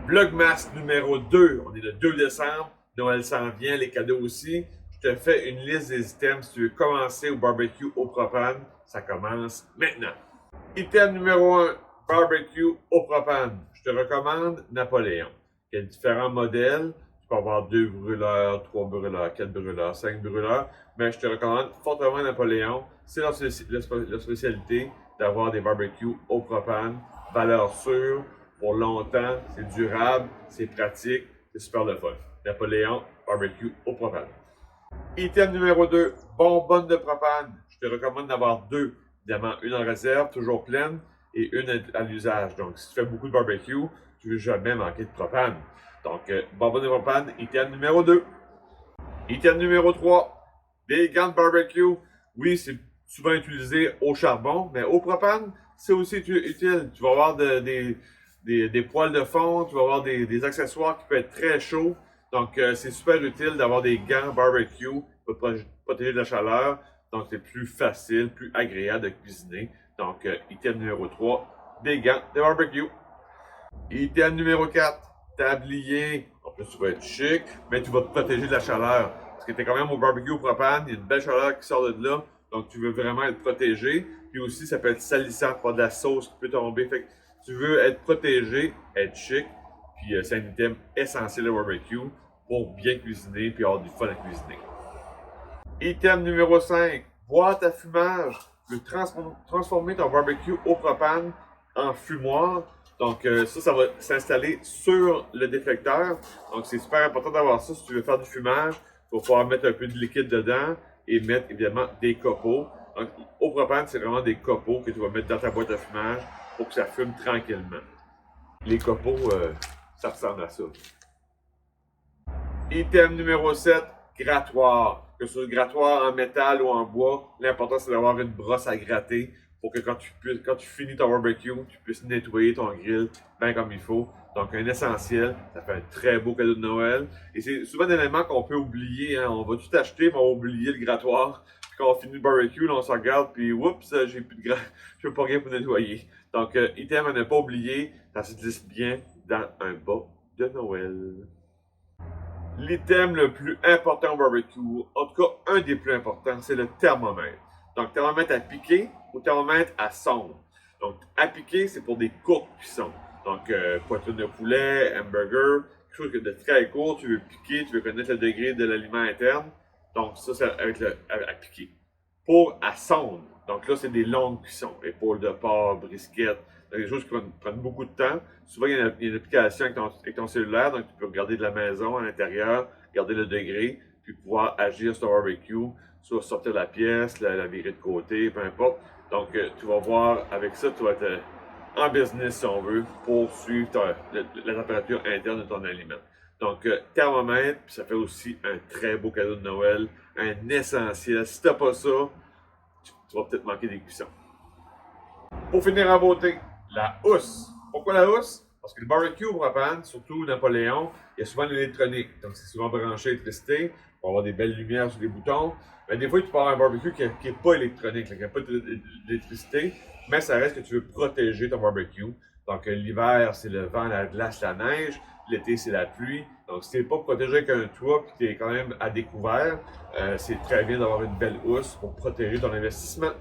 Vlogmas numéro 2, on est le 2 décembre, Noël s'en vient, les cadeaux aussi. Je te fais une liste des items si tu veux commencer au barbecue au propane. Ça commence maintenant. Item numéro 1, barbecue au propane. Je te recommande Napoléon. Il y a différents modèles. Tu peux avoir 2 brûleurs, 3 brûleurs, 4 brûleurs, 5 brûleurs. Mais je te recommande fortement Napoléon. C'est leur spécialité d'avoir des barbecues au propane. Valeur sûre, pour longtemps, c'est durable, c'est pratique, c'est super le fun. Napoléon, barbecue au propane. Item numéro 2, bonbonne de propane. Je te recommande d'avoir 2. Évidemment, une en réserve, toujours pleine, et une à l'usage. Donc, si tu fais beaucoup de barbecue, tu ne veux jamais manquer de propane. Donc, bonbonne de propane, item numéro 2. Item numéro 3, des gants de barbecue. Oui, c'est souvent utilisé au charbon, mais au propane, c'est aussi utile. Tu vas avoir des poêles de fond, tu vas avoir des accessoires qui peuvent être très chauds. Donc, c'est super utile d'avoir des gants barbecue pour protéger de la chaleur. Donc, c'est plus facile, plus agréable de cuisiner. Donc, item numéro 3, des gants de barbecue. Item numéro 4, tablier. En plus, tu vas être chic, mais tu vas te protéger de la chaleur. Parce que tu es quand même au barbecue au propane, il y a une belle chaleur qui sort de là. Donc, tu veux vraiment être protégé. Puis aussi, ça peut être salissant pour de la sauce qui peut tomber. Fait que tu veux être protégé, être chic. Puis, c'est un item essentiel au barbecue pour bien cuisiner puis avoir du fun à cuisiner. Item numéro 5, boîte à fumage. Tu veux transformer ton barbecue au propane en fumoir. Donc, ça va s'installer sur le déflecteur. Donc, c'est super important d'avoir ça si tu veux faire du fumage. Il va falloir mettre un peu de liquide dedans et mettre évidemment des copeaux. Donc, au propane, c'est vraiment des copeaux que tu vas mettre dans ta boîte à fumage pour que ça fume tranquillement. Les copeaux, ça ressemble à ça. Item numéro 7, grattoir. Que ce soit grattoir en métal ou en bois, l'important c'est d'avoir une brosse à gratter pour que quand tu finis ton barbecue, tu puisses nettoyer ton grill bien comme il faut. Donc un essentiel, ça fait un très beau cadeau de Noël. Et c'est souvent un élément qu'on peut oublier. Hein. On va tout acheter, mais on va oublier le grattoir. Puis quand on finit le barbecue, là, on se regarde, puis oups, j'ai plus de je n'ai pas rien pour nettoyer. Donc item à ne pas oublier, ça se glisse bien dans un bas de Noël. L'item le plus important au barbecue, en tout cas un des plus importants, c'est le thermomètre. Donc thermomètre à piquer ou thermomètre à sonde. Donc à piquer, c'est pour des courtes cuissons. Donc poitrine de poulet, hamburger, quelque chose de très court, tu veux piquer, tu veux connaître le degré de l'aliment interne. Donc ça, c'est avec à piquer. Pour à sonde, donc là, c'est des longues cuissons. Épaules de porc, brisquettes, des choses qui prennent beaucoup de temps. Souvent, il y a une application avec ton cellulaire, donc tu peux regarder de la maison à l'intérieur, regarder le degré, puis pouvoir agir sur ton barbecue, soit sortir la pièce, la virer de côté, peu importe. Donc, tu vas voir, avec ça, tu vas être en business, si on veut, pour suivre la température interne de ton aliment. Donc, thermomètre, puis ça fait aussi un très beau cadeau de Noël, un essentiel. Si tu n'as pas ça, tu vas peut-être manquer des cuissons. Pour finir en beauté, la housse. Pourquoi la housse? Parce que le barbecue au propane, surtout Napoléon, il y a souvent l'électronique. Donc, c'est souvent branché à l'électricité. On va avoir des belles lumières sur les boutons. Mais des fois, tu peux avoir un barbecue qui n'est pas électronique, qui n'a pas d'électricité, mais ça reste que tu veux protéger ton barbecue. Donc, l'hiver, c'est le vent, la glace, la neige. L'été, c'est la pluie. Donc, si tu n'es pas protégé avec un toit et que tu es quand même à découvert, c'est très bien d'avoir une belle housse pour protéger ton investissement.